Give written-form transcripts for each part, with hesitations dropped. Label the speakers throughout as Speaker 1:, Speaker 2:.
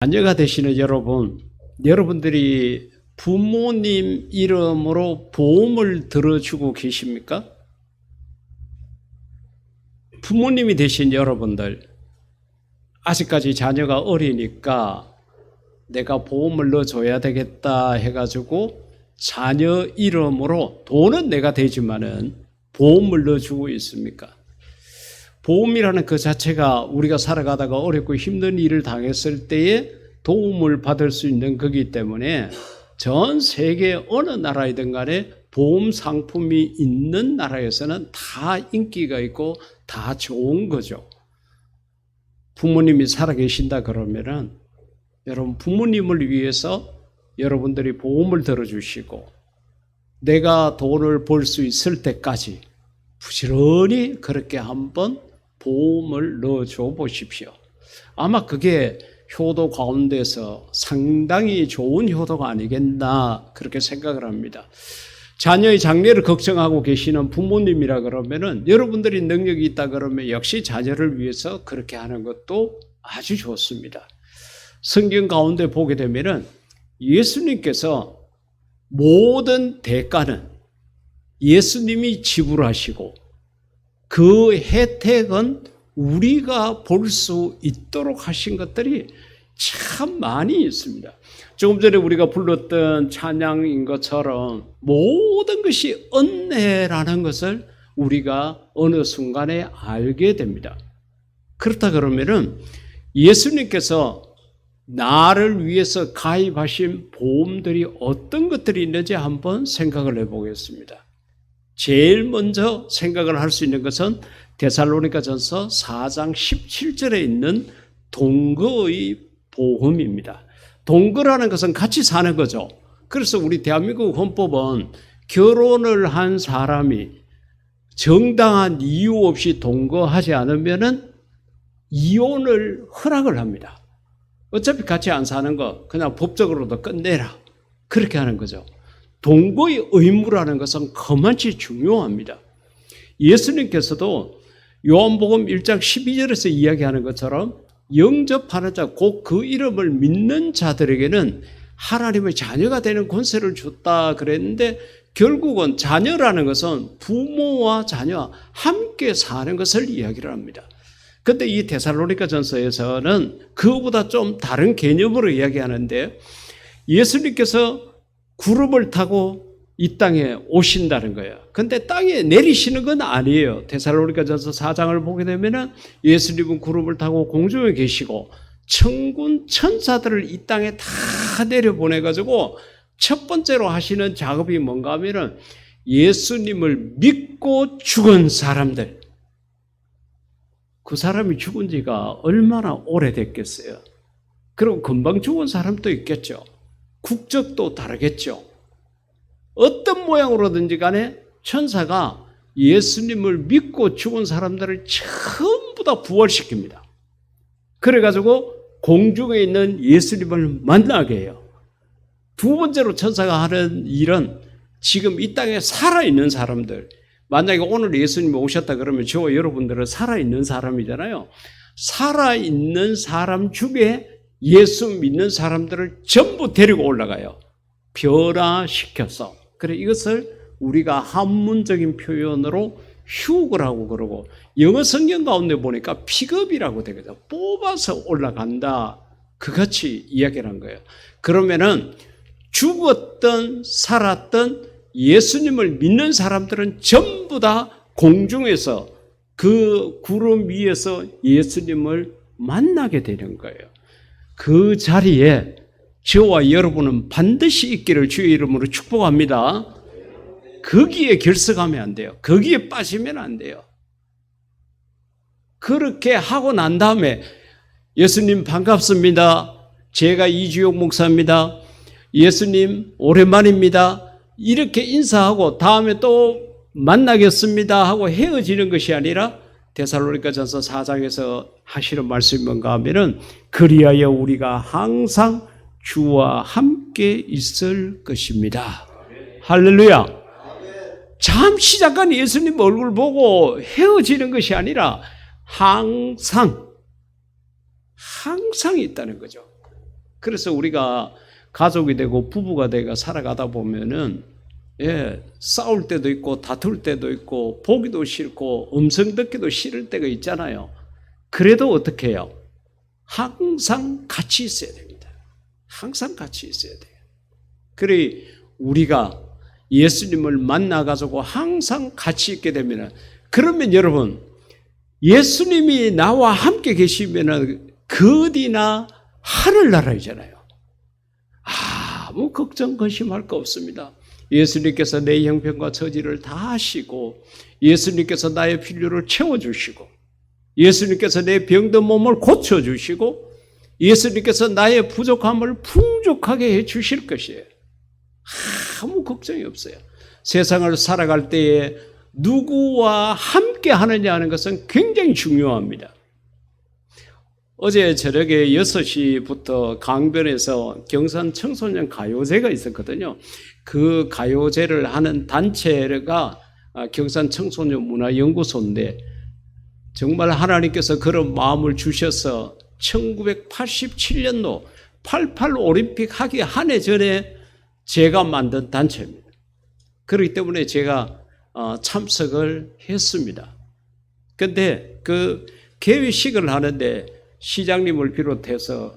Speaker 1: 자녀가 되시는 여러분들이 부모님 이름으로 보험을 들어주고 계십니까? 부모님이 되신 여러분들, 아직까지 자녀가 어리니까 내가 보험을 넣어줘야 되겠다 해가지고 자녀 이름으로 돈은 내가 되지만은 보험을 넣어주고 있습니까? 보험이라는 그 자체가 우리가 살아가다가 어렵고 힘든 일을 당했을 때에 도움을 받을 수 있는 거기 때문에 전 세계 어느 나라이든 간에 보험 상품이 있는 나라에서는 다 인기가 있고 다 좋은 거죠. 부모님이 살아계신다 그러면은 여러분 부모님을 위해서 여러분들이 보험을 들어주시고 내가 돈을 벌 수 있을 때까지 부지런히 그렇게 한번 보험을 넣어줘 보십시오. 아마 그게 효도 가운데서 상당히 좋은 효도가 아니겠나 그렇게 생각을 합니다. 자녀의 장래를 걱정하고 계시는 부모님이라 그러면은 여러분들이 능력이 있다 그러면 역시 자녀를 위해서 그렇게 하는 것도 아주 좋습니다. 성경 가운데 보게 되면은 예수님께서 모든 대가는 예수님이 지불하시고 그 혜택은 우리가 볼 수 있도록 하신 것들이 참 많이 있습니다. 조금 전에 우리가 불렀던 찬양인 것처럼 모든 것이 은혜라는 것을 우리가 어느 순간에 알게 됩니다. 그렇다 그러면은 예수님께서 나를 위해서 가입하신 보험들이 어떤 것들이 있는지 한번 생각을 해보겠습니다. 제일 먼저 생각을 할 수 있는 것은 데살로니가전서 4장 17절에 있는 동거의 보험입니다. 동거라는 것은 같이 사는 거죠. 그래서 우리 대한민국 헌법은 결혼을 한 사람이 정당한 이유 없이 동거하지 않으면은 이혼을 허락을 합니다. 어차피 같이 안 사는 거 그냥 법적으로도 끝내라. 그렇게 하는 거죠. 동거의 의무라는 것은 그만치 중요합니다. 예수님께서도 요한복음 1장 12절에서 이야기하는 것처럼 영접하는 자, 곧 그 이름을 믿는 자들에게는 하나님의 자녀가 되는 권세를 줬다 그랬는데 결국은 자녀라는 것은 부모와 자녀와 함께 사는 것을 이야기를 합니다. 그런데 이 데살로니가전서에서는 그거보다 좀 다른 개념으로 이야기하는데 예수님께서 구름을 타고 이 땅에 오신다는 거예요. 근데 땅에 내리시는 건 아니에요. 데살로니가전서 4장을 보게 되면은 예수님은 구름을 타고 공중에 계시고 천군 천사들을 이 땅에 다 내려보내가지고 첫 번째로 하시는 작업이 뭔가 하면은 예수님을 믿고 죽은 사람들, 그 사람이 죽은 지가 얼마나 오래됐겠어요. 그리고 금방 죽은 사람도 있겠죠. 국적도 다르겠죠. 어떤 모양으로든지 간에 천사가 예수님을 믿고 죽은 사람들을 전부 다 부활시킵니다. 그래가지고 공중에 있는 예수님을 만나게 해요. 두 번째로 천사가 하는 일은 지금 이 땅에 살아있는 사람들, 만약에 오늘 예수님이 오셨다 그러면 저와 여러분들은 살아있는 사람이잖아요. 살아있는 사람 중에 예수 믿는 사람들을 전부 데리고 올라가요. 변화시켜서. 그래 이것을 우리가 한문적인 표현으로 휴거라고 그러고 영어 성경 가운데 보니까 픽업이라고 되거든요. 뽑아서 올라간다. 그같이 이야기를 한 거예요. 그러면은 죽었던 살았던 예수님을 믿는 사람들은 전부 다 공중에서 그 구름 위에서 예수님을 만나게 되는 거예요. 그 자리에 저와 여러분은 반드시 있기를 주의 이름으로 축복합니다. 거기에 결석하면 안 돼요. 거기에 빠지면 안 돼요. 그렇게 하고 난 다음에 예수님 반갑습니다. 제가 이주용 목사입니다. 예수님 오랜만입니다. 이렇게 인사하고 다음에 또 만나겠습니다 하고 헤어지는 것이 아니라 데살로니가전서 4장에서 하시는 말씀이 뭔가 하면은 그리하여 우리가 항상 주와 함께 있을 것입니다. 할렐루야. 잠시 잠깐 예수님 얼굴 보고 헤어지는 것이 아니라 항상 있다는 거죠. 그래서 우리가 가족이 되고 부부가 되고 살아가다 보면은 싸울 때도 있고 다툴 때도 있고 보기도 싫고 음성 듣기도 싫을 때가 있잖아요. 그래도 어떻게 해요? 항상 같이 있어야 됩니다. 항상 같이 있어야 돼요. 그래 우리가 예수님을 만나가지고 항상 같이 있게 되면, 그러면 여러분 예수님이 나와 함께 계시면 그 어디나 하늘나라이잖아요. 아무 걱정 근심할 거 없습니다. 예수님께서 내 형편과 처지를 다 하시고, 예수님께서 나의 필요를 채워주시고, 예수님께서 내 병든 몸을 고쳐주시고, 예수님께서 나의 부족함을 풍족하게 해주실 것이에요. 아무 걱정이 없어요. 세상을 살아갈 때에 누구와 함께 하느냐 하는 것은 굉장히 중요합니다. 어제 저녁에 6시부터 강변에서 경산 청소년 가요제가 있었거든요. 그 가요제를 하는 단체가 경산 청소년 문화연구소인데, 정말 하나님께서 그런 마음을 주셔서 1987년도 88 올림픽 하기 한 해 전에 제가 만든 단체입니다. 그렇기 때문에 제가 참석을 했습니다. 그런데 그 개회식을 하는데 시장님을 비롯해서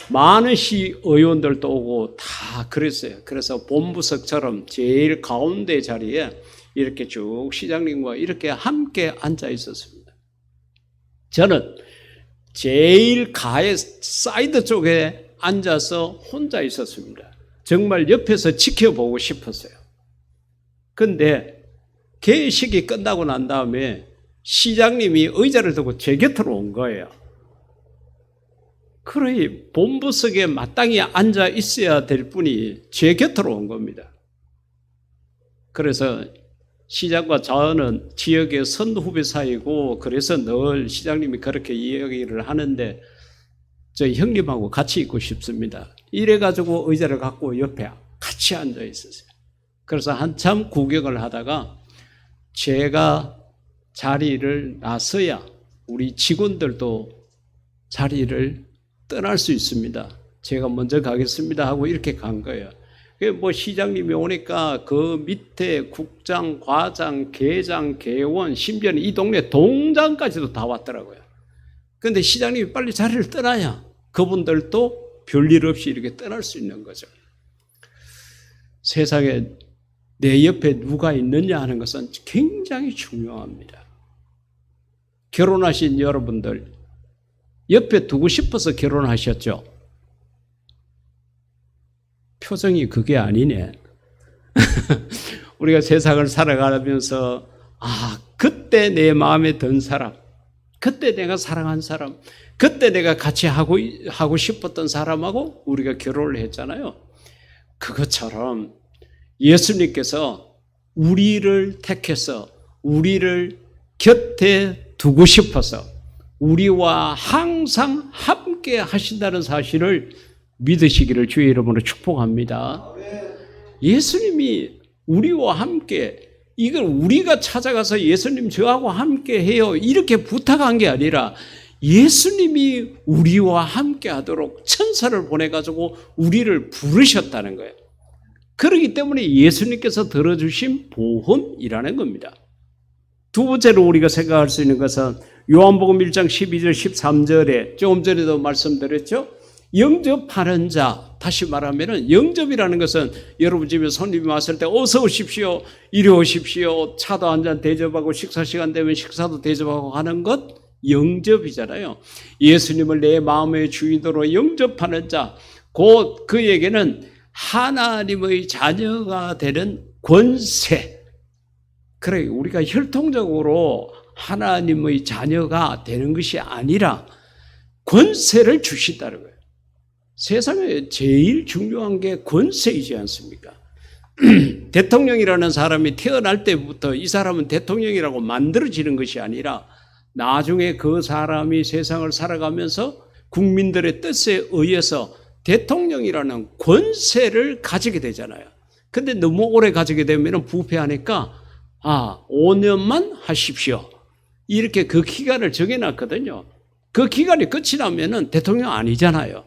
Speaker 1: 많은 시의원들도 오고 다 그랬어요. 그래서 본부석처럼 제일 가운데 자리에 이렇게 쭉 시장님과 이렇게 함께 앉아 있었습니다. 저는 제일 가의 사이드 쪽에 앉아서 혼자 있었습니다. 정말 옆에서 지켜보고 싶었어요. 그런데 개회식이 끝나고 난 다음에 시장님이 의자를 두고 제 곁으로 온 거예요. 그러니 본부석에 마땅히 앉아 있어야 될 분이 제 곁으로 온 겁니다. 그래서 시장과 저는 지역의 선후배 사이고, 그래서 늘 시장님이 그렇게 이야기를 하는데 저희 형님하고 같이 있고 싶습니다. 이래가지고 의자를 갖고 옆에 같이 앉아 있었어요. 그래서 한참 구경을 하다가 제가 자리를 나서야 우리 직원들도 자리를 떠날 수 있습니다. 제가 먼저 가겠습니다 하고 이렇게 간 거예요. 뭐 시장님이 오니까 그 밑에 국장, 과장, 계장, 계원, 심지어는 이 동네 동장까지도 다 왔더라고요. 그런데 시장님이 빨리 자리를 떠나야 그분들도 별일 없이 이렇게 떠날 수 있는 거죠. 세상에 내 옆에 누가 있느냐 하는 것은 굉장히 중요합니다. 결혼하신 여러분들, 옆에 두고 싶어서 결혼하셨죠? 표정이 그게 아니네. 우리가 세상을 살아가면서 그때 내 마음에 든 사람, 그때 내가 사랑한 사람, 그때 내가 같이 하고 싶었던 사람하고 우리가 결혼을 했잖아요. 그것처럼 예수님께서 우리를 택해서 우리를 곁에 두고 싶어서 우리와 항상 함께 하신다는 사실을 믿으시기를 주의 이름으로 축복합니다. 예수님이 우리와 함께, 이걸 우리가 찾아가서 예수님 저하고 함께 해요 이렇게 부탁한 게 아니라 예수님이 우리와 함께 하도록 천사를 보내가지고 우리를 부르셨다는 거예요. 그렇기 때문에 예수님께서 들어주신 보험이라는 겁니다. 두 번째로 우리가 생각할 수 있는 것은 요한복음 1장 12절 13절에 조금 전에도 말씀드렸죠. 영접하는 자, 다시 말하면 영접이라는 것은 여러분 집에 손님이 왔을 때 어서 오십시오, 이리 오십시오, 차도 한잔 대접하고 식사 시간 되면 식사도 대접하고 하는 것, 영접이잖아요. 예수님을 내 마음의 주인으로 영접하는 자, 곧 그에게는 하나님의 자녀가 되는 권세. 그래, 우리가 혈통적으로 하나님의 자녀가 되는 것이 아니라 권세를 주신다는 거예요. 세상에 제일 중요한 게 권세이지 않습니까? 대통령이라는 사람이 태어날 때부터 이 사람은 대통령이라고 만들어지는 것이 아니라 나중에 그 사람이 세상을 살아가면서 국민들의 뜻에 의해서 대통령이라는 권세를 가지게 되잖아요. 근데 너무 오래 가지게 되면 부패하니까 5년만 하십시오. 이렇게 그 기간을 정해놨거든요. 그 기간이 끝이 나면은 대통령 아니잖아요.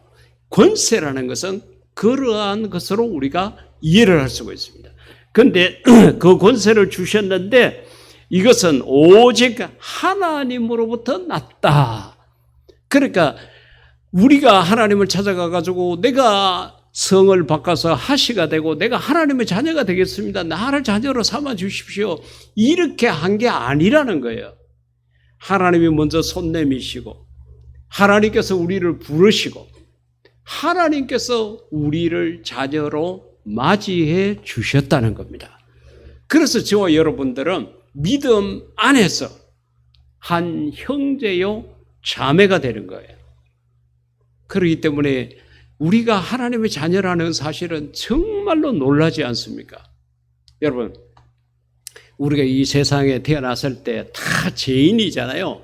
Speaker 1: 권세라는 것은 그러한 것으로 우리가 이해를 할 수가 있습니다. 그런데 그 권세를 주셨는데 이것은 오직 하나님으로부터 났다. 그러니까 우리가 하나님을 찾아가 가지고 내가 성을 바꿔서 하시가 되고 내가 하나님의 자녀가 되겠습니다. 나를 자녀로 삼아 주십시오. 이렇게 한 게 아니라는 거예요. 하나님이 먼저 손 내미시고 하나님께서 우리를 부르시고 하나님께서 우리를 자녀로 맞이해 주셨다는 겁니다. 그래서 저와 여러분들은 믿음 안에서 한 형제요 자매가 되는 거예요. 그렇기 때문에 우리가 하나님의 자녀라는 사실은 정말로 놀라지 않습니까? 여러분, 우리가 이 세상에 태어났을 때 다 죄인이잖아요.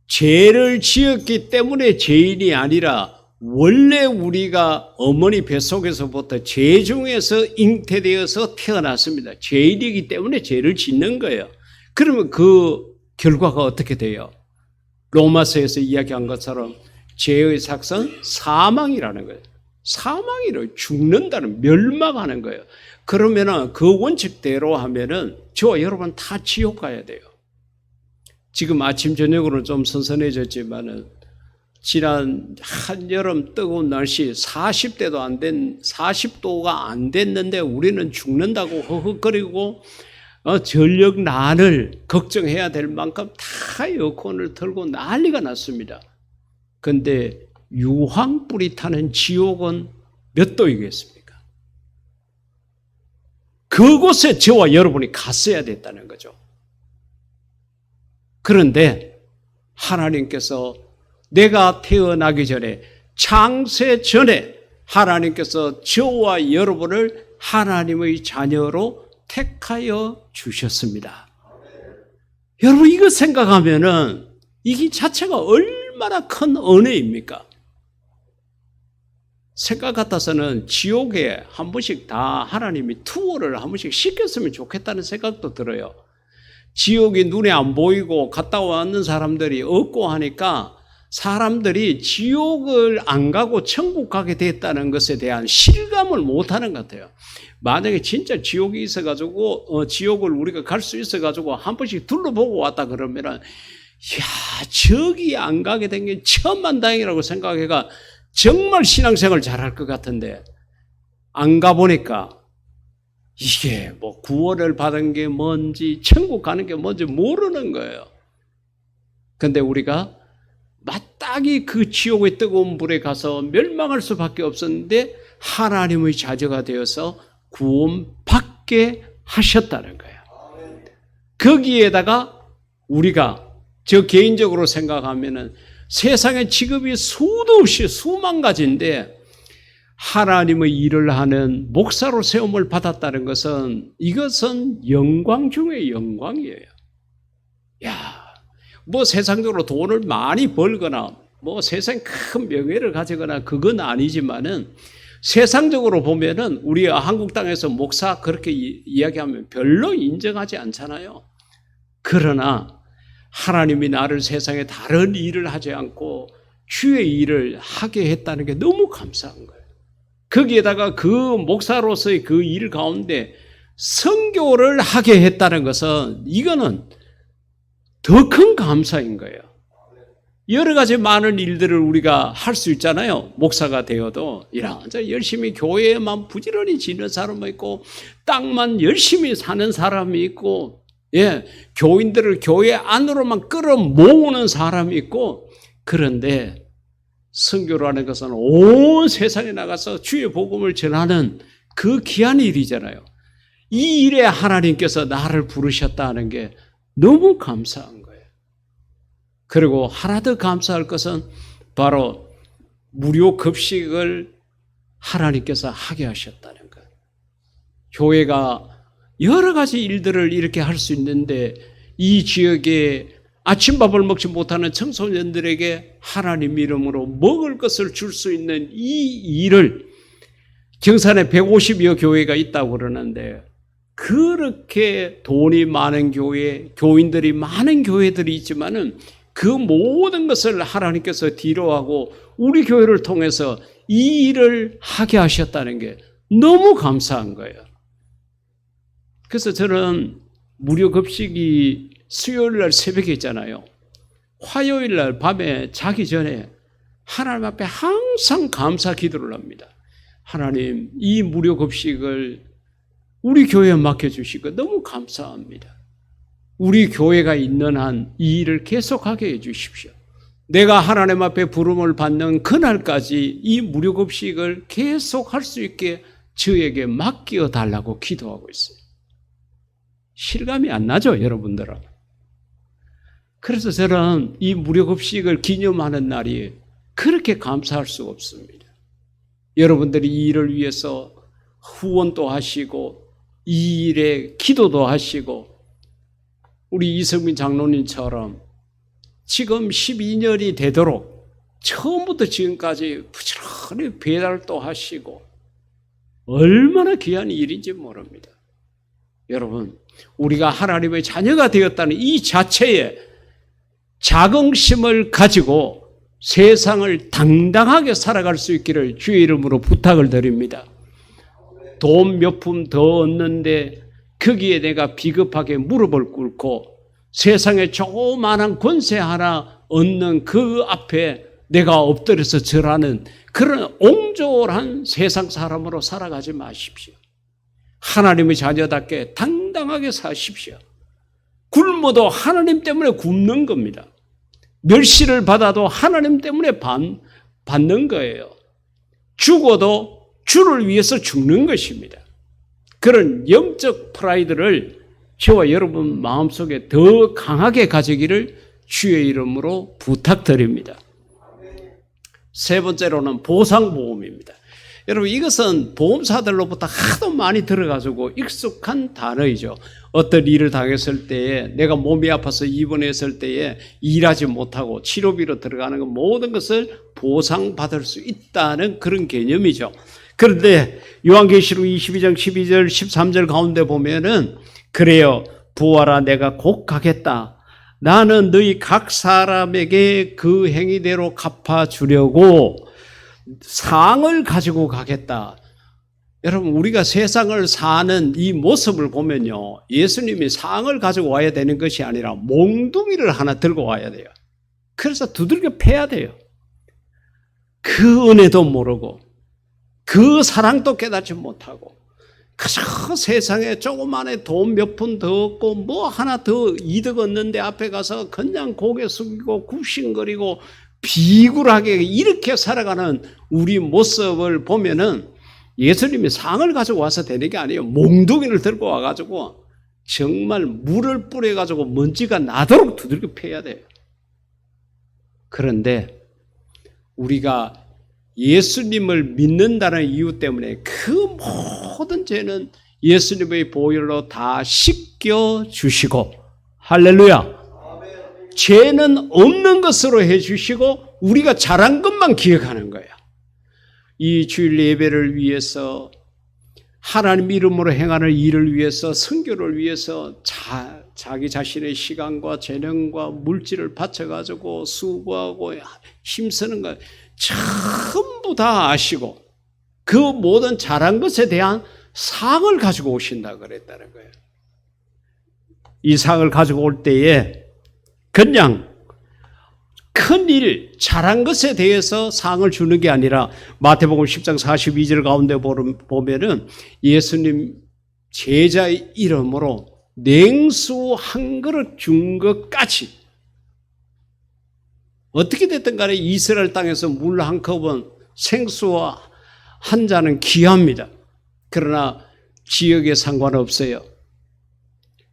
Speaker 1: 죄를 지었기 때문에 죄인이 아니라 원래 우리가 어머니 뱃속에서부터 죄 중에서 잉태되어서 태어났습니다. 죄인이기 때문에 죄를 짓는 거예요. 그러면 그 결과가 어떻게 돼요? 로마서에서 이야기한 것처럼 죄의 삭은 사망이라는 거예요. 사망이라 죽는다는 멸망하는 거예요. 그러면은 그 원칙대로 하면은 저와 여러분 다 지옥 가야 돼요. 지금 아침 저녁으로는 좀 선선해졌지만은 지난 한여름 뜨거운 날씨 40도가 안 됐는데 우리는 죽는다고 허헉거리고 전력난을 걱정해야 될 만큼 다 에어컨을 틀고 난리가 났습니다. 근데 유황불이 타는 지옥은 몇 도이겠습니까? 그곳에 저와 여러분이 갔어야 됐다는 거죠. 그런데 하나님께서 내가 태어나기 전에 창세 전에 하나님께서 저와 여러분을 하나님의 자녀로 택하여 주셨습니다. 여러분 이거 생각하면은 이게 자체가 얼마나 큰 은혜입니까? 생각 같아서는 지옥에 한 번씩 다 하나님이 투어를 한 번씩 시켰으면 좋겠다는 생각도 들어요. 지옥이 눈에 안 보이고 갔다 왔는 사람들이 없고 하니까 사람들이 지옥을 안 가고 천국 가게 됐다는 것에 대한 실감을 못 하는 것 같아요. 만약에 진짜 지옥이 있어가지고, 지옥을 우리가 갈 수 있어가지고 한 번씩 둘러보고 왔다 그러면은, 이야, 저기 안 가게 된 게 천만다행이라고 생각해가 정말 신앙생활 잘할 것 같은데, 안 가보니까 이게 뭐 구원을 받은 게 뭔지, 천국 가는 게 뭔지 모르는 거예요. 근데 우리가 마땅히 그 지옥의 뜨거운 불에 가서 멸망할 수밖에 없었는데 하나님의 자녀가 되어서 구원받게 하셨다는 거예요. 거기에다가 우리가 저 개인적으로 생각하면은 세상에 직업이 수도 없이 수만 가지인데 하나님의 일을 하는 목사로 세움을 받았다는 것은 이것은 영광 중의 영광이에요. 야, 뭐 세상적으로 돈을 많이 벌거나 뭐 세상에 큰 명예를 가지거나 그건 아니지만은 세상적으로 보면은 우리 한국 땅에서 목사 그렇게 이야기하면 별로 인정하지 않잖아요. 그러나 하나님이 나를 세상에 다른 일을 하지 않고 주의 일을 하게 했다는 게 너무 감사한 거예요. 거기에다가 그 목사로서의 그 일 가운데 선교를 하게 했다는 것은 이거는 더 큰 감사인 거예요. 여러 가지 많은 일들을 우리가 할 수 있잖아요. 목사가 되어도 이런저런 열심히 교회에만 부지런히 지는 사람이 있고 땅만 열심히 사는 사람이 있고 교인들을 교회 안으로만 끌어모으는 사람이 있고 그런데 선교라는 것은 온 세상에 나가서 주의 복음을 전하는 그 귀한 일이잖아요. 이 일에 하나님께서 나를 부르셨다는 게 너무 감사한 거예요. 그리고 하나 더 감사할 것은 바로 무료 급식을 하나님께서 하게 하셨다는 거예요. 교회가 여러 가지 일들을 이렇게 할 수 있는데 이 지역에 아침밥을 먹지 못하는 청소년들에게 하나님 이름으로 먹을 것을 줄 수 있는 이 일을 경산에 150여 교회가 있다고 그러는데 그렇게 돈이 많은 교회, 교인들이 많은 교회들이 있지만은 그 모든 것을 하나님께서 뒤로하고 우리 교회를 통해서 이 일을 하게 하셨다는 게 너무 감사한 거예요. 그래서 저는 무료 급식이 수요일 날 새벽에 있잖아요. 화요일 날 밤에 자기 전에 하나님 앞에 항상 감사 기도를 합니다. 하나님, 이 무료 급식을 우리 교회에 맡겨주시고 너무 감사합니다. 우리 교회가 있는 한 이 일을 계속하게 해주십시오. 내가 하나님 앞에 부름을 받는 그날까지 이 무료 급식을 계속할 수 있게 저에게 맡겨달라고 기도하고 있어요. 실감이 안 나죠, 여러분들은? 그래서 저는 이 무료 급식을 기념하는 날이 그렇게 감사할 수가 없습니다. 여러분들이 이 일을 위해서 후원도 하시고 이 일에 기도도 하시고 우리 이성민 장로님처럼 지금 12년이 되도록 처음부터 지금까지 부지런히 배달도 하시고 얼마나 귀한 일인지 모릅니다. 여러분, 우리가 하나님의 자녀가 되었다는 이 자체에 자긍심을 가지고 세상을 당당하게 살아갈 수 있기를 주의 이름으로 부탁을 드립니다. 돈 몇 푼 더 얻는데 거기에 내가 비겁하게 무릎을 꿇고 세상에 조그마한 권세 하나 얻는 그 앞에 내가 엎드려서 절하는 그런 옹졸한 세상 사람으로 살아가지 마십시오. 하나님의 자녀답게 당당하게 사십시오. 굶어도 하나님 때문에 굶는 겁니다. 멸시를 받아도 하나님 때문에 받는 거예요. 죽어도 주를 위해서 죽는 것입니다. 그런 영적 프라이드를 저와 여러분 마음속에 더 강하게 가지기를 주의 이름으로 부탁드립니다. 세 번째로는 보상보험입니다. 여러분, 이것은 보험사들로부터 하도 많이 들어가지고 익숙한 단어이죠. 어떤 일을 당했을 때에 내가 몸이 아파서 입원했을 때에 일하지 못하고 치료비로 들어가는 것 모든 것을 보상받을 수 있다는 그런 개념이죠. 그런데 요한계시록 22장 12절 13절 가운데 보면은 그래요, 부하라, 내가 곧 가겠다. 나는 너희 각 사람에게 그 행위대로 갚아주려고 상을 가지고 가겠다. 여러분, 우리가 세상을 사는 이 모습을 보면요, 예수님이 상을 가지고 와야 되는 것이 아니라 몽둥이를 하나 들고 와야 돼요. 그래서 두들겨 패야 돼요. 그 은혜도 모르고 그 사랑도 깨닫지 못하고 그저 세상에 조그만한 돈 몇 푼 더 얻고 뭐 하나 더 이득 얻는데 앞에 가서 그냥 고개 숙이고 굽신거리고 비굴하게 이렇게 살아가는 우리 모습을 보면은 예수님이 상을 가지고 와서 되는 게 아니에요. 몽둥이를 들고 와가지고 정말 물을 뿌려가지고 먼지가 나도록 두들겨 패야 돼요. 그런데 우리가 예수님을 믿는다는 이유 때문에 그 모든 죄는 예수님의 보혈로 다 씻겨주시고, 할렐루야, 죄는 없는 것으로 해주시고 우리가 잘한 것만 기억하는 거예요. 이 주일 예배를 위해서, 하나님 이름으로 행하는 일을 위해서, 선교를 위해서 자기 자신의 시간과 재능과 물질을 바쳐가지고 수고하고 힘쓰는 것 전부 다 아시고 그 모든 잘한 것에 대한 상을 가지고 오신다 그랬다는 거예요. 이 상을 가지고 올 때에 그냥 큰 일, 잘한 것에 대해서 상을 주는 게 아니라 마태복음 10장 42절 가운데 보면은 예수님 제자의 이름으로 냉수 한 그릇 준 것까지, 어떻게 됐든 간에 이스라엘 땅에서 물 한 컵은 생수와 한 잔은 귀합니다. 그러나 지역에 상관없어요.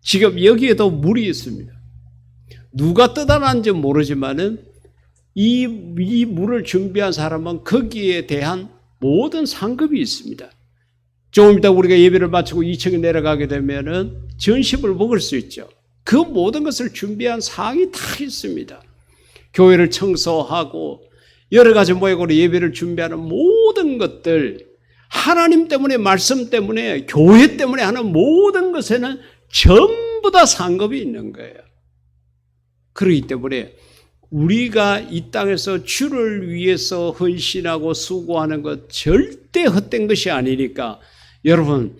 Speaker 1: 지금 여기에도 물이 있습니다. 누가 떠다 놨는지 모르지만은 이 물을 준비한 사람은 거기에 대한 모든 상급이 있습니다. 조금 이따 우리가 예배를 마치고 2층에 내려가게 되면은 전십을 먹을 수 있죠. 그 모든 것을 준비한 상이 다 있습니다. 교회를 청소하고 여러 가지 모양으로 예배를 준비하는 모든 것들, 하나님 때문에, 말씀 때문에, 교회 때문에 하는 모든 것에는 전부 다 상급이 있는 거예요. 그렇기 때문에 우리가 이 땅에서 주를 위해서 헌신하고 수고하는 것 절대 헛된 것이 아니니까 여러분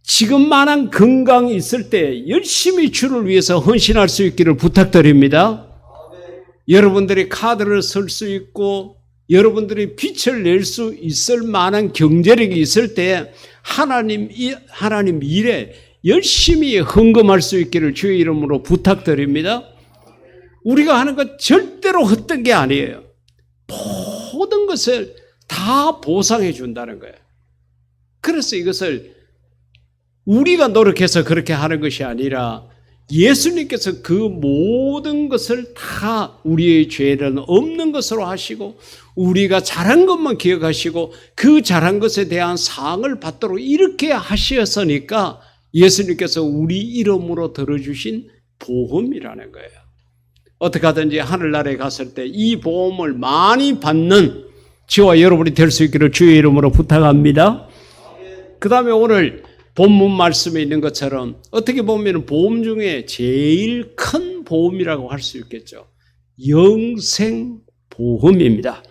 Speaker 1: 지금만한 건강이 있을 때 열심히 주를 위해서 헌신할 수 있기를 부탁드립니다. 여러분들이 카드를 쓸 수 있고 여러분들이 빛을 낼 수 있을 만한 경제력이 있을 때 하나님 일에 열심히 헌금할 수 있기를 주의 이름으로 부탁드립니다. 우리가 하는 것 절대로 헛된 게 아니에요. 모든 것을 다 보상해 준다는 거예요. 그래서 이것을 우리가 노력해서 그렇게 하는 것이 아니라 예수님께서 그 모든 것을 다 우리의 죄는 없는 것으로 하시고 우리가 잘한 것만 기억하시고 그 잘한 것에 대한 상을 받도록 이렇게 하셨으니까 예수님께서 우리 이름으로 들어주신 보험이라는 거예요. 어떻게 하든지 하늘나라에 갔을 때 이 보험을 많이 받는 저와 여러분이 될 수 있기를 주의 이름으로 부탁합니다. 그 다음에 오늘 본문 말씀에 있는 것처럼 어떻게 보면 보험 중에 제일 큰 보험이라고 할 수 있겠죠. 영생보험입니다.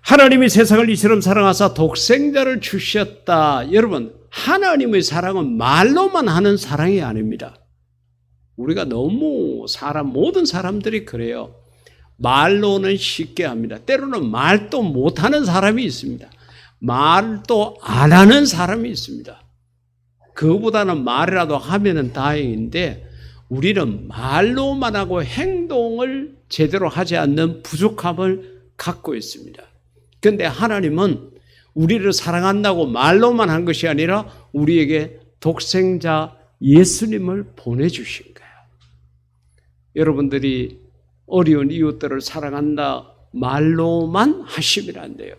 Speaker 1: 하나님이 세상을 이처럼 사랑하사 독생자를 주셨다. 여러분, 하나님의 사랑은 말로만 하는 사랑이 아닙니다. 우리가 너무 모든 사람들이 그래요. 말로는 쉽게 합니다. 때로는 말도 못하는 사람이 있습니다. 말도 안 하는 사람이 있습니다. 그거보다는 말이라도 하면은 다행인데 우리는 말로만 하고 행동을 제대로 하지 않는 부족함을 갖고 있습니다. 그런데 하나님은 우리를 사랑한다고 말로만 한 것이 아니라 우리에게 독생자 예수님을 보내주신 거예요. 여러분들이 어려운 이웃들을 사랑한다 말로만 하시면 안 돼요.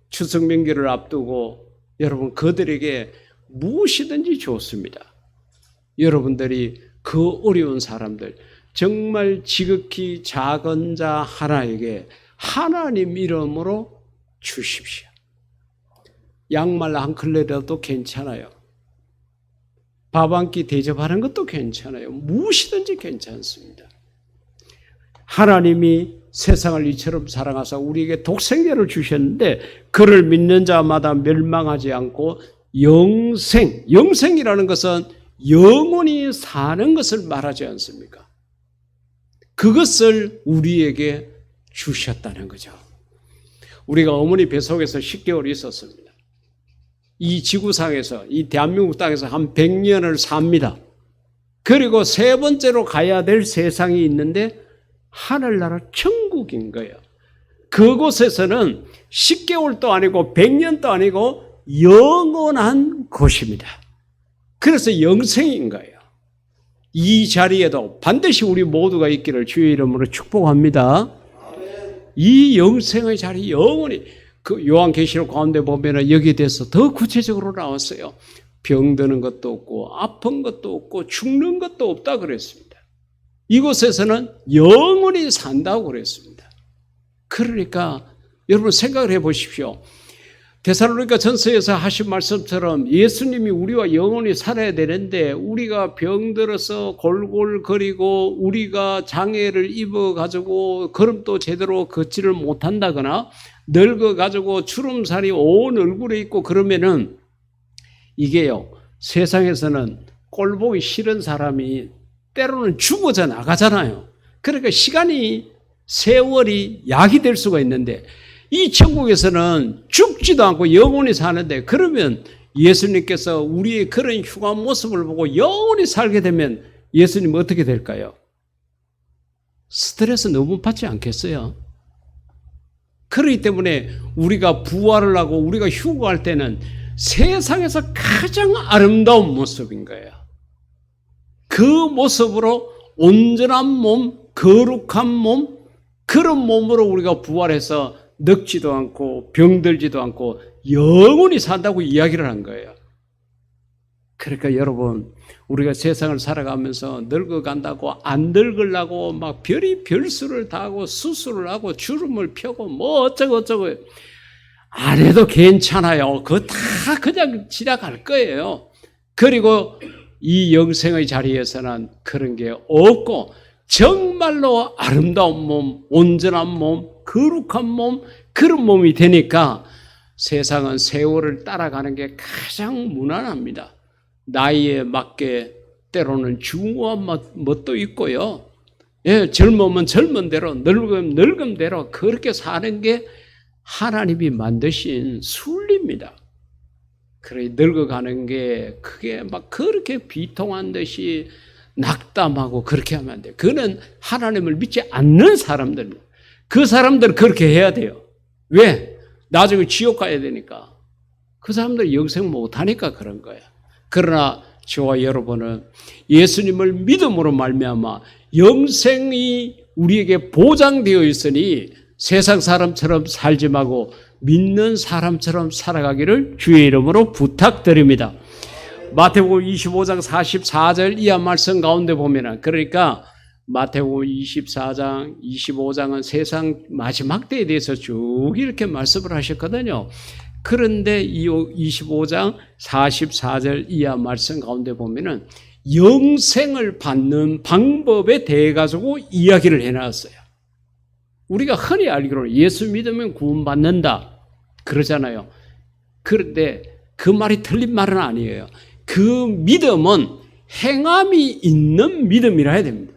Speaker 1: 추석 명절을 앞두고 여러분 그들에게 무엇이든지 좋습니다. 여러분들이 그 어려운 사람들 정말 지극히 작은 자 하나에게 하나님 이름으로 주십시오. 양말 한 켤레라도 괜찮아요. 밥 한 끼 대접하는 것도 괜찮아요. 무엇이든지 괜찮습니다. 하나님이 세상을 이처럼 사랑하사 우리에게 독생자를 주셨는데 그를 믿는 자마다 멸망하지 않고 영생이라는 것은 영원히 사는 것을 말하지 않습니까? 그것을 우리에게 주셨다는 거죠. 우리가 어머니 뱃속에서 10개월 있었습니다. 이 지구상에서 이 대한민국 땅에서 한 100년을 삽니다. 그리고 세 번째로 가야 될 세상이 있는데 하늘나라 천국인 거예요. 그곳에서는 10개월도 아니고 100년도 아니고 영원한 곳입니다. 그래서 영생인 거예요. 이 자리에도 반드시 우리 모두가 있기를 주의 이름으로 축복합니다. 이 영생의 자리 영원히 그 요한계시록 가운데 보면 여기에 대해서 더 구체적으로 나왔어요. 병드는 것도 없고 아픈 것도 없고 죽는 것도 없다 그랬습니다. 이곳에서는 영원히 산다고 그랬습니다. 그러니까 여러분 생각을 해보십시오. 데살로니가 전서에서 하신 말씀처럼 예수님이 우리와 영원히 살아야 되는데 우리가 병들어서 골골거리고 우리가 장애를 입어가지고 걸음도 제대로 걷지를 못한다거나 늙어가지고 주름살이 온 얼굴에 있고 그러면은 이게요 세상에서는 꼴 보기 싫은 사람이 때로는 죽어져 나가잖아요. 그러니까 세월이 약이 될 수가 있는데 이 천국에서는 죽지도 않고 영원히 사는데 그러면 예수님께서 우리의 그런 흉한 모습을 보고 영원히 살게 되면 예수님은 어떻게 될까요? 스트레스 너무 받지 않겠어요? 그렇기 때문에 우리가 부활을 하고 우리가 휴거할 때는 세상에서 가장 아름다운 모습인 거예요. 그 모습으로 온전한 몸, 거룩한 몸, 그런 몸으로 우리가 부활해서 늙지도 않고 병들지도 않고 영원히 산다고 이야기를 한 거예요. 그러니까 여러분 우리가 세상을 살아가면서 늙어간다고 안 늙으려고 막 별수를 다 하고 수술을 하고 주름을 펴고 뭐 어쩌고 안 해도 괜찮아요. 그거 다 그냥 지나갈 거예요. 그리고 이 영생의 자리에서는 그런 게 없고 정말로 아름다운 몸, 온전한 몸, 거룩한 몸, 그런 몸이 되니까 세상은 세월을 따라가는 게 가장 무난합니다. 나이에 맞게 때로는 중후한 멋도 있고요. 예, 젊으면 젊은 대로, 늙으면 늙은 대로 그렇게 사는 게 하나님이 만드신 순리입니다. 그래, 늙어가는 게 그게 막 그렇게 비통한 듯이 낙담하고 그렇게 하면 안 돼요. 그는 하나님을 믿지 않는 사람들입니다. 그 사람들은 그렇게 해야 돼요. 왜? 나중에 지옥 가야 되니까. 그 사람들 영생 못하니까 그런 거예요. 그러나 저와 여러분은 예수님을 믿음으로 말미암아 영생이 우리에게 보장되어 있으니 세상 사람처럼 살지 말고 믿는 사람처럼 살아가기를 주의 이름으로 부탁드립니다. 마태복음 25장 44절 이하 말씀 가운데 보면은, 그러니까 마태복음 24장, 25장은 세상 마지막 때에 대해서 쭉 이렇게 말씀을 하셨거든요. 그런데 이 25장 44절 이하 말씀 가운데 보면은 영생을 받는 방법에 대해 가지고 이야기를 해놨어요. 우리가 흔히 알기로는 예수 믿으면 구원받는다 그러잖아요. 그런데 그 말이 틀린 말은 아니에요. 그 믿음은 행함이 있는 믿음이라 해야 됩니다.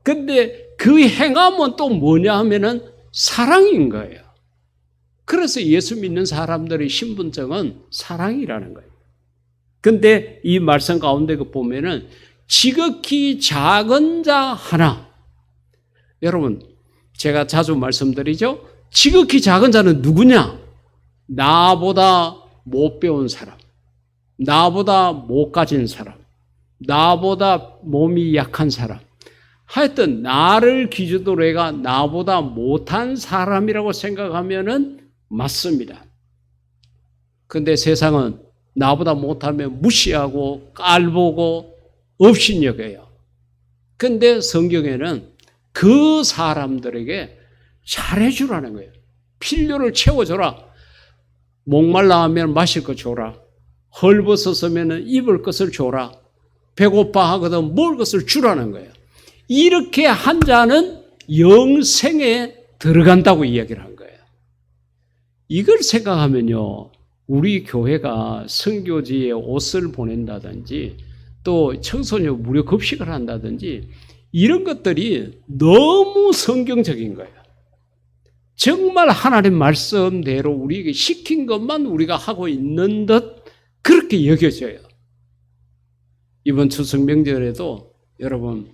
Speaker 1: 근데 그 행함은 또 뭐냐 하면은 사랑인 거예요. 그래서 예수 믿는 사람들의 신분증은 사랑이라는 거예요. 근데 이 말씀 가운데 보면은 지극히 작은 자 하나. 여러분, 제가 자주 말씀드리죠. 지극히 작은 자는 누구냐? 나보다 못 배운 사람, 나보다 못 가진 사람, 나보다 몸이 약한 사람, 하여튼 나를 기준으로 해가 나보다 못한 사람이라고 생각하면은 맞습니다. 근데 세상은 나보다 못하면 무시하고 깔보고 업신여겨요. 근데 성경에는 그 사람들에게 잘해주라는 거예요. 필요를 채워줘라. 목말라 하면 마실 거 줘라. 헐벗었으면 입을 것을 줘라. 배고파 하거든 먹을 것을 주라는 거예요. 이렇게 한 자는 영생에 들어간다고 이야기를 한 거예요. 이걸 생각하면요, 우리 교회가 선교지에 옷을 보낸다든지 또 청소년 무료 급식을 한다든지 이런 것들이 너무 성경적인 거예요. 정말 하나님 말씀대로 우리에게 시킨 것만 우리가 하고 있는 듯 그렇게 여겨져요. 이번 추석 명절에도 여러분,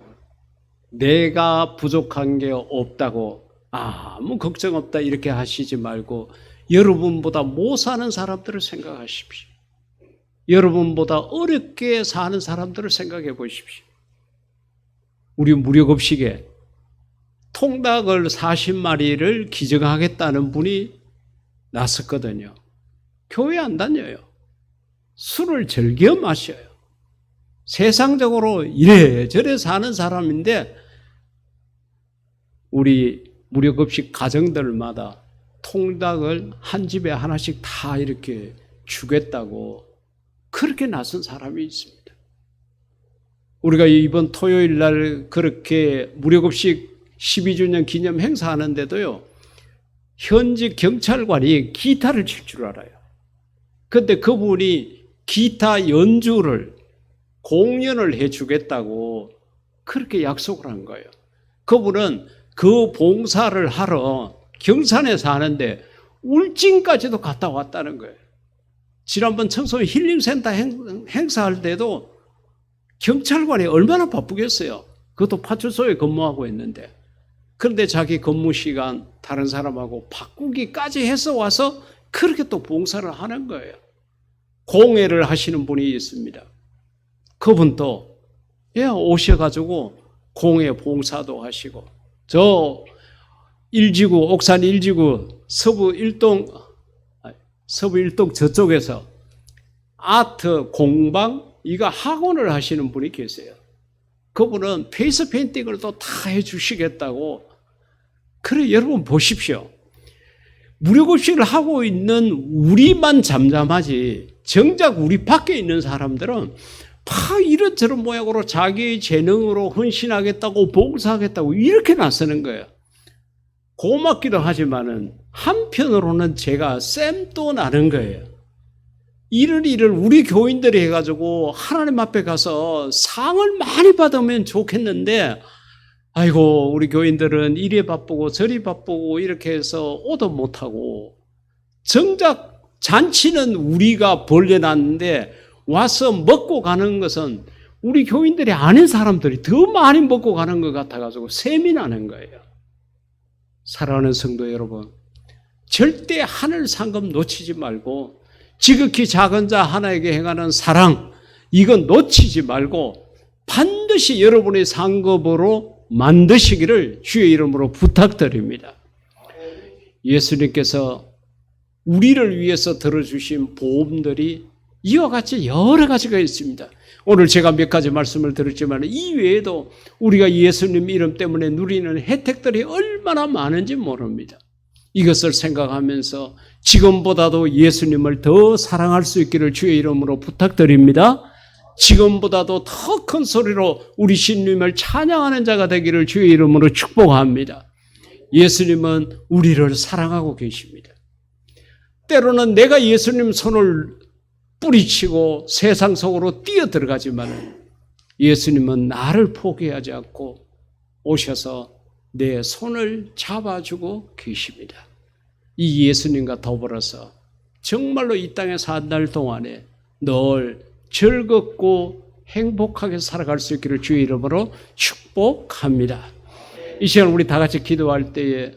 Speaker 1: 내가 부족한 게 없다고 아무 걱정 없다 이렇게 하시지 말고 여러분보다 못 사는 사람들을 생각하십시오. 여러분보다 어렵게 사는 사람들을 생각해 보십시오. 우리 무료급식에 통닭을 40마리를 기증하겠다는 분이 나섰거든요. 교회 안 다녀요. 술을 즐겨 마셔요. 세상적으로 이래저래 사는 사람인데 우리 무료급식 가정들마다 통닭을 한 집에 하나씩 다 이렇게 주겠다고 그렇게 나선 사람이 있습니다. 우리가 이번 토요일 날 그렇게 무료급식 12주년 기념 행사하는데도요, 현직 경찰관이 기타를 칠 줄 알아요. 그런데 그분이 기타 연주를 공연을 해주겠다고 그렇게 약속을 한 거예요. 그분은 그 봉사를 하러 경산에 사는데 울진까지도 갔다 왔다는 거예요. 지난번 청소년 힐링센터 행사할 때도 경찰관이 얼마나 바쁘겠어요. 그것도 파출소에 근무하고 있는데. 그런데 자기 근무 시간 다른 사람하고 바꾸기까지 해서 와서 그렇게 또 봉사를 하는 거예요. 공예를 하시는 분이 있습니다. 그분도 오셔가지고 공예 봉사도 하시고, 저 옥산 1지구 서부 1동 저쪽에서 아트 공방 이거 학원을 하시는 분이 계세요. 그분은 페이스 페인팅을 또 다 해주시겠다고. 그래, 여러분 보십시오. 무료급식을 하고 있는 우리만 잠잠하지 정작 우리 밖에 있는 사람들은 다 이런저런 모양으로 자기의 재능으로 헌신하겠다고 봉사하겠다고 이렇게 나서는 거예요. 고맙기도 하지만은 한편으로는 제가 쌤도 나는 거예요. 이를 우리 교인들이 해가지고 하나님 앞에 가서 상을 많이 받으면 좋겠는데, 아이고 우리 교인들은 이리 바쁘고 저리 바쁘고 이렇게 해서 오도 못하고, 정작 잔치는 우리가 벌려놨는데 와서 먹고 가는 것은 우리 교인들이 아닌 사람들이 더 많이 먹고 가는 것 같아가지고 셈이 나는 거예요. 사랑하는 성도 여러분, 절대 하늘 상급 놓치지 말고 지극히 작은 자 하나에게 행하는 사랑, 이건 놓치지 말고 반드시 여러분의 상급으로 만드시기를 주의 이름으로 부탁드립니다. 예수님께서 우리를 위해서 들어주신 보험들이 이와 같이 여러 가지가 있습니다. 오늘 제가 몇 가지 말씀을 드렸지만 이 외에도 우리가 예수님 이름 때문에 누리는 혜택들이 얼마나 많은지 모릅니다. 이것을 생각하면서 지금보다도 예수님을 더 사랑할 수 있기를 주의 이름으로 부탁드립니다. 지금보다도 더 큰 소리로 우리 주님을 찬양하는 자가 되기를 주의 이름으로 축복합니다. 예수님은 우리를 사랑하고 계십니다. 때로는 내가 예수님 손을 뿌리치고 세상 속으로 뛰어들어가지만 예수님은 나를 포기하지 않고 오셔서 내 손을 잡아주고 계십니다. 이 예수님과 더불어서 정말로 이 땅에서 한 달 동안에 늘 즐겁고 행복하게 살아갈 수 있기를 주의 이름으로 축복합니다. 이 시간 우리 다 같이 기도할 때에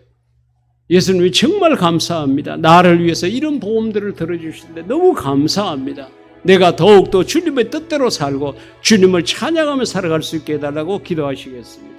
Speaker 1: 예수님이 정말 감사합니다. 나를 위해서 이런 보험들을 들어주시는데 너무 감사합니다. 내가 더욱더 주님의 뜻대로 살고 주님을 찬양하며 살아갈 수 있게 해달라고 기도하시겠습니다.